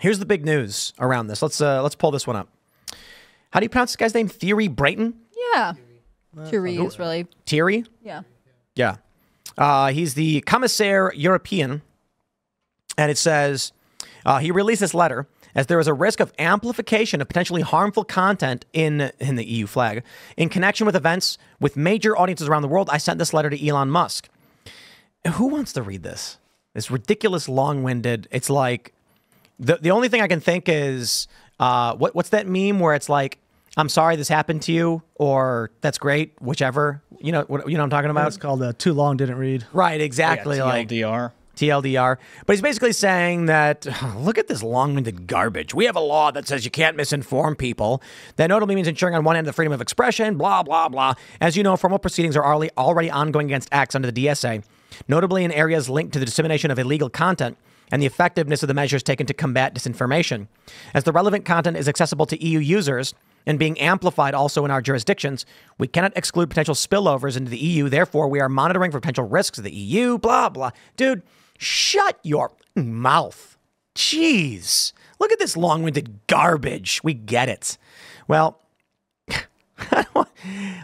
Here's the big news around this. Let's pull this one up. How do you pronounce this guy's name? Thierry Brayton? Yeah. Thierry is really... Thierry? Yeah. Yeah. He's the Commissaire European. And it says, he released this letter as there is a risk of amplification of potentially harmful content in the EU flag. In connection with events with major audiences around the world, I sent this letter to Elon Musk. Who wants to read this? It's ridiculous, long-winded. It's like, the only thing I can think is, what's that meme where it's like, I'm sorry this happened to you, or that's great, whichever. You know what I'm talking about? It's called Too Long Didn't Read. Right, exactly. Yeah, TLDR. TLDR. But he's basically saying that, look at this long-winded garbage. We have a law that says you can't misinform people. That notably means ensuring on one hand the freedom of expression, blah, blah, blah. As you know, formal proceedings are already ongoing against acts under the DSA, notably in areas linked to the dissemination of illegal content and the effectiveness of the measures taken to combat disinformation. As the relevant content is accessible to EU users and being amplified also in our jurisdictions, we cannot exclude potential spillovers into the EU. Therefore, we are monitoring for potential risks of the EU, blah, blah. Dude, shut your mouth. Jeez. Look at this long-winded garbage. We get it. Well,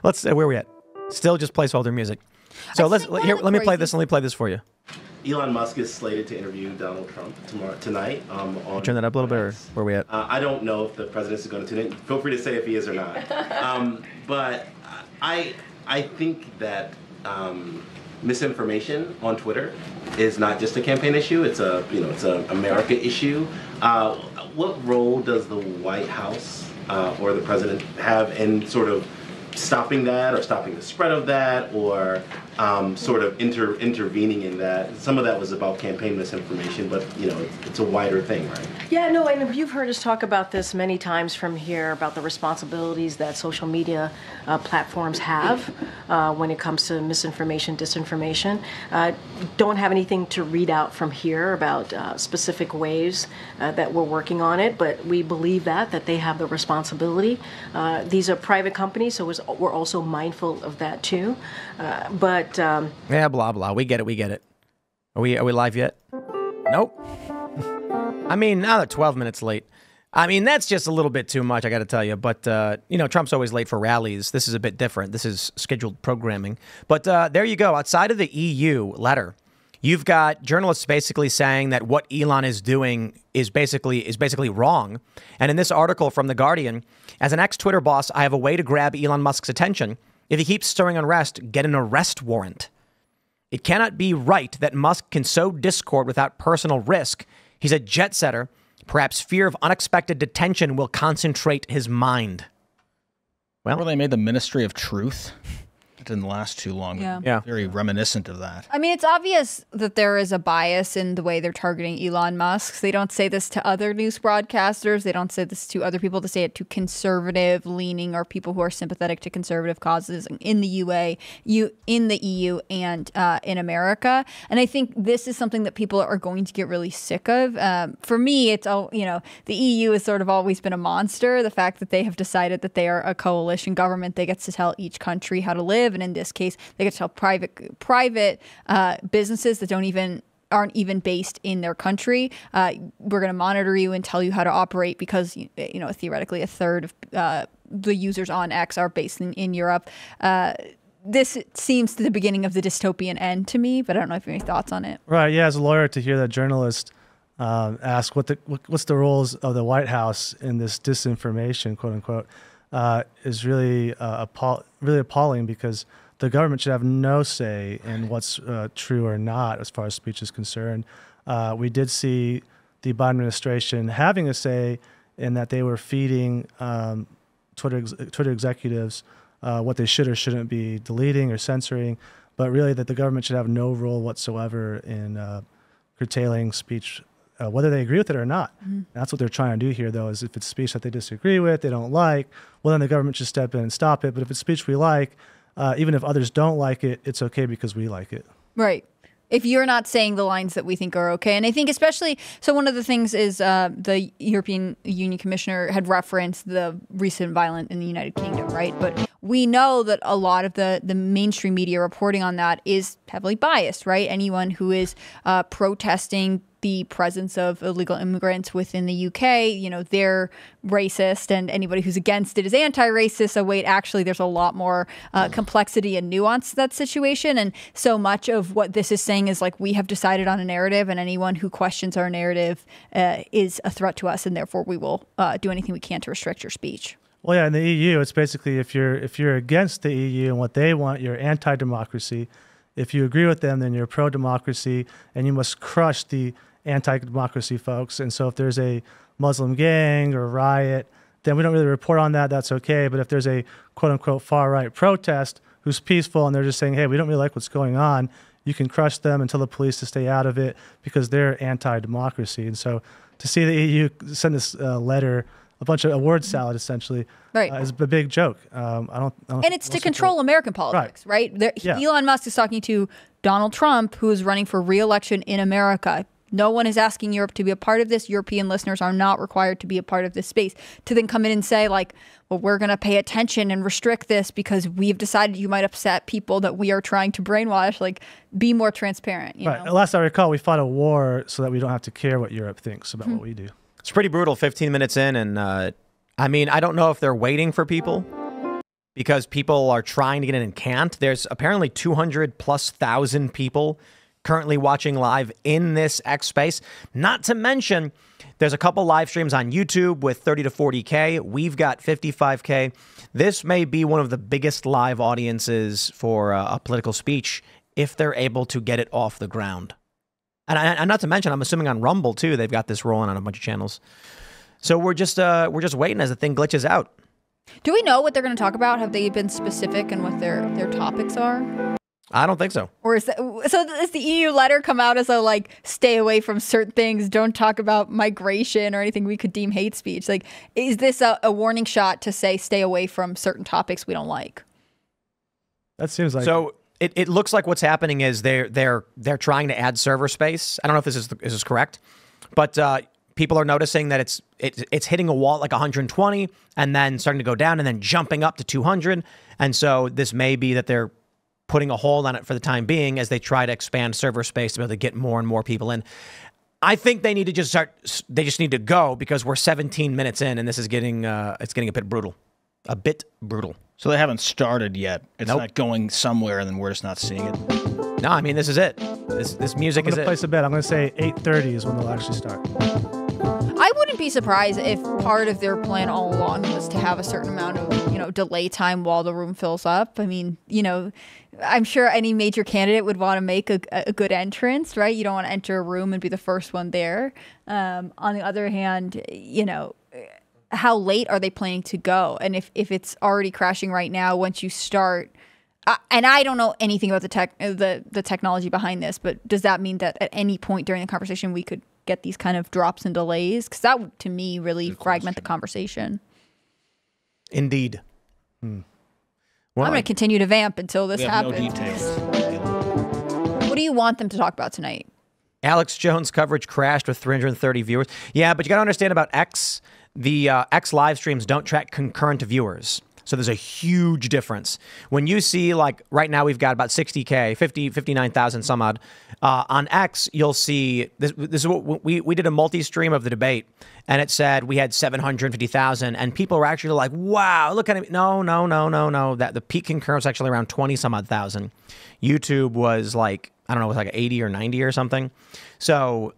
let's where are we at? Still just placeholder music. So let me play this. Let me play this for you. Elon Musk is slated to interview Donald Trump tonight. Turn that up a little bit, or where are we at? I don't know if the president is going to tune in. Feel free to say if he is or not. But I think that misinformation on Twitter is not just a campaign issue. It's a America issue. What role does the White House or the president have in sort of stopping that, or stopping the spread of that, or sort of intervening in that? Some of that was about campaign misinformation, but it's a wider thing, right? Yeah, no, and you've heard us talk about this many times from here about the responsibilities that social media platforms have when it comes to misinformation, disinformation. Don't have anything to read out from here about specific ways that we're working on it, but we believe that they have the responsibility. These are private companies, so we're also mindful of that too. Yeah, blah blah. We get it. Are we live yet? Nope. I mean, now they're 12 minutes late. I mean, that's just a little bit too much, I got to tell you. But Trump's always late for rallies. This is a bit different. This is scheduled programming. But there you go. Outside of the EU letter, you've got journalists basically saying that what Elon is doing is basically wrong. And in this article from The Guardian, as an ex-Twitter boss, I have a way to grab Elon Musk's attention. If he keeps stirring unrest, get an arrest warrant. It cannot be right that Musk can sow discord without personal risk. He's a jet setter. Perhaps fear of unexpected detention will concentrate his mind. Well, Remember they made the Ministry of Truth? It didn't last too long. Yeah. Very reminiscent of that. I mean, it's obvious that there is a bias in the way they're targeting Elon Musk. They don't say this to other news broadcasters. They don't say this to other people. They say it to conservative-leaning or people who are sympathetic to conservative causes in the in the EU, and in America. And I think this is something that people are going to get really sick of. For me, it's all the EU has sort of always been a monster. The fact that they have decided that they are a coalition government, they get to tell each country how to live. And in this case, they get to tell private businesses that aren't even based in their country, we're going to monitor you and tell you how to operate because theoretically a third of the users on X are based in Europe. This seems to the beginning of the dystopian end to me, but I don't know if you have any thoughts on it. Right. Yeah. As a lawyer, to hear that journalist ask what's the roles of the White House in this disinformation, quote unquote, is really really appalling, because the government should have no say in what's true or not as far as speech is concerned. We did see the Biden administration having a say in that they were feeding Twitter executives what they should or shouldn't be deleting or censoring, but really that the government should have no role whatsoever in curtailing speech, whether they agree with it or not. Mm-hmm. That's what they're trying to do here, though, is if it's speech that they disagree with, they don't like, well, then the government should step in and stop it. But if it's speech we like, even if others don't like it, it's okay because we like it. Right. If you're not saying the lines that we think are okay. And I think especially, so one of the things is the European Union Commissioner had referenced the recent violence in the United Kingdom, right? But we know that a lot of the mainstream media reporting on that is heavily biased, right? Anyone who is protesting the presence of illegal immigrants within the UK. You know, they're racist and anybody who's against it is anti-racist. So wait, actually, there's a lot more complexity and nuance to that situation. And so much of what this is saying is like, we have decided on a narrative, and anyone who questions our narrative is a threat to us, and therefore we will do anything we can to restrict your speech. Well, yeah, in the EU, it's basically if you're against the EU and what they want, you're anti-democracy. If you agree with them, then you're pro-democracy, and you must crush the anti-democracy folks. And so if there's a Muslim gang or riot, then we don't really report on that. That's okay. But if there's a quote-unquote far-right protest who's peaceful and they're just saying, hey, we don't really like what's going on, you can crush them and tell the police to stay out of it because they're anti-democracy. And so to see the EU send this letter, a bunch of a word salad, essentially, right, is a big joke. I don't and it's to control American politics, right? Elon Musk is talking to Donald Trump, who is running for re-election in America. No one is asking Europe to be a part of this. European listeners are not required to be a part of this space. To then come in and say, like, well, we're going to pay attention and restrict this because we've decided you might upset people that we are trying to brainwash. Like, be more transparent. You know? Last I recall, we fought a war so that we don't have to care what Europe thinks about what we do. It's pretty brutal, 15 minutes in, and I mean, I don't know if they're waiting for people because people are trying to get in and can't. There's apparently 200,000+ people currently watching live in this X space. Not to mention, there's a couple live streams on YouTube with 30 to 40K. We've got 55K. This may be one of the biggest live audiences for a political speech if they're able to get it off the ground. And not to mention, I'm assuming on Rumble, too, they've got this rolling on a bunch of channels. So we're just waiting as the thing glitches out. Do we know what they're going to talk about? Have they been specific in what their topics are? I don't think so. Or is the EU letter come out as a, like, stay away from certain things, don't talk about migration or anything we could deem hate speech? Like, is this a warning shot to say stay away from certain topics we don't like? That seems like... So... It looks like what's happening is they're trying to add server space. I don't know if this is correct, but people are noticing that it's hitting a wall at like 120 and then starting to go down and then jumping up to 200. And so this may be that they're putting a hold on it for the time being as they try to expand server space to be able to get more and more people in. I think they need to just start. They just need to go because we're 17 minutes in and this is getting it's getting a bit brutal. A bit brutal. So they haven't started yet. It's not going somewhere, and then we're just not seeing it. No, I mean, this is it. This music is it. I'm going to place a bet. I'm going to say 8:30 is when they'll actually start. I wouldn't be surprised if part of their plan all along was to have a certain amount of, delay time while the room fills up. I mean, I'm sure any major candidate would want to make a good entrance, right? You don't want to enter a room and be the first one there. On the other hand, how late are they planning to go? And if it's already crashing right now, once you start, and I don't know anything about the technology behind this, but does that mean that at any point during the conversation we could get these kind of drops and delays? Because that would, to me, really fragment the conversation. Indeed. Well, I'm going to continue to vamp until this happens. No details. What do you want them to talk about tonight? Alex Jones coverage crashed with 330 viewers. Yeah, but you got to understand about X. The X live streams don't track concurrent viewers. So there's a huge difference. When you see, like, right now we've got about 60K, 59,000 some odd. On X, you'll see, this is what we did a multi-stream of the debate, and it said we had 750,000, and people were actually like, wow, look at it. No. That the peak concurrence was actually around 20 some odd thousand. YouTube was like, I don't know, it was like 80 or 90 or something. So,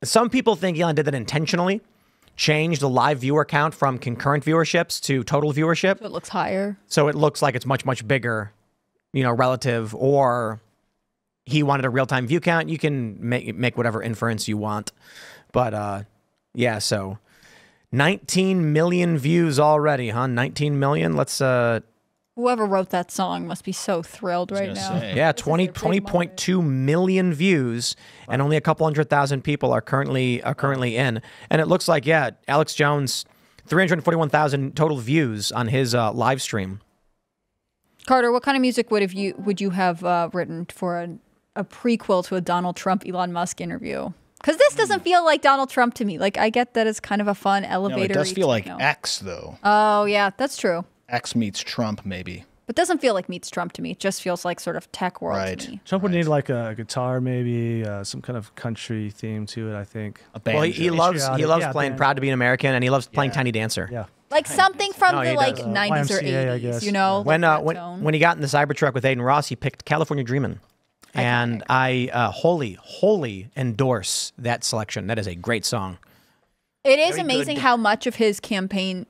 some people think Elon did that intentionally, changed the live viewer count from concurrent viewerships to total viewership. So it looks higher. So it looks like it's much, much bigger, relative, or he wanted a real-time view count. You can make whatever inference you want. But, yeah, so 19 million views already, huh? 19 million? Let's... Whoever wrote that song must be so thrilled right now. Yeah, 20.2 million views, and only a couple 100,000 people are currently in. And it looks like, yeah, Alex Jones, 341,000 total views on his live stream. Carter, what kind of music would you have written for a prequel to a Donald Trump Elon Musk interview? Because this doesn't feel like Donald Trump to me. Like, I get that it's kind of a fun elevator. No, it does feel like X, though. Oh, yeah, that's true. X meets Trump, maybe. But doesn't feel like meets Trump to me. It just feels like sort of tech world to me. Trump would need like a guitar, maybe some kind of country theme to it, I think. A band. Well, he loves playing Proud to Be an American, and he loves playing Tiny Dancer. Yeah. Like something from the does. 90s or YMCA, I 80s, guess. you know? When he got in the Cybertruck with Aiden Ross, he picked California Dreamin'. And I wholly endorse that selection. That is a great song. It is amazing how much of his campaign,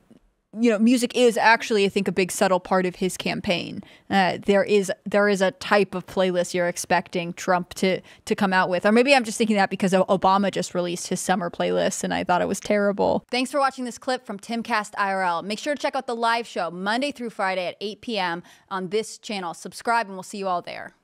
music is actually, I think, a big subtle part of his campaign. There is a type of playlist you're expecting Trump to come out with. Or maybe I'm just thinking that because Obama just released his summer playlist and I thought it was terrible. Thanks for watching this clip from Timcast IRL. Make sure to check out the live show Monday through Friday at 8 p.m. on this channel. Subscribe and we'll see you all there.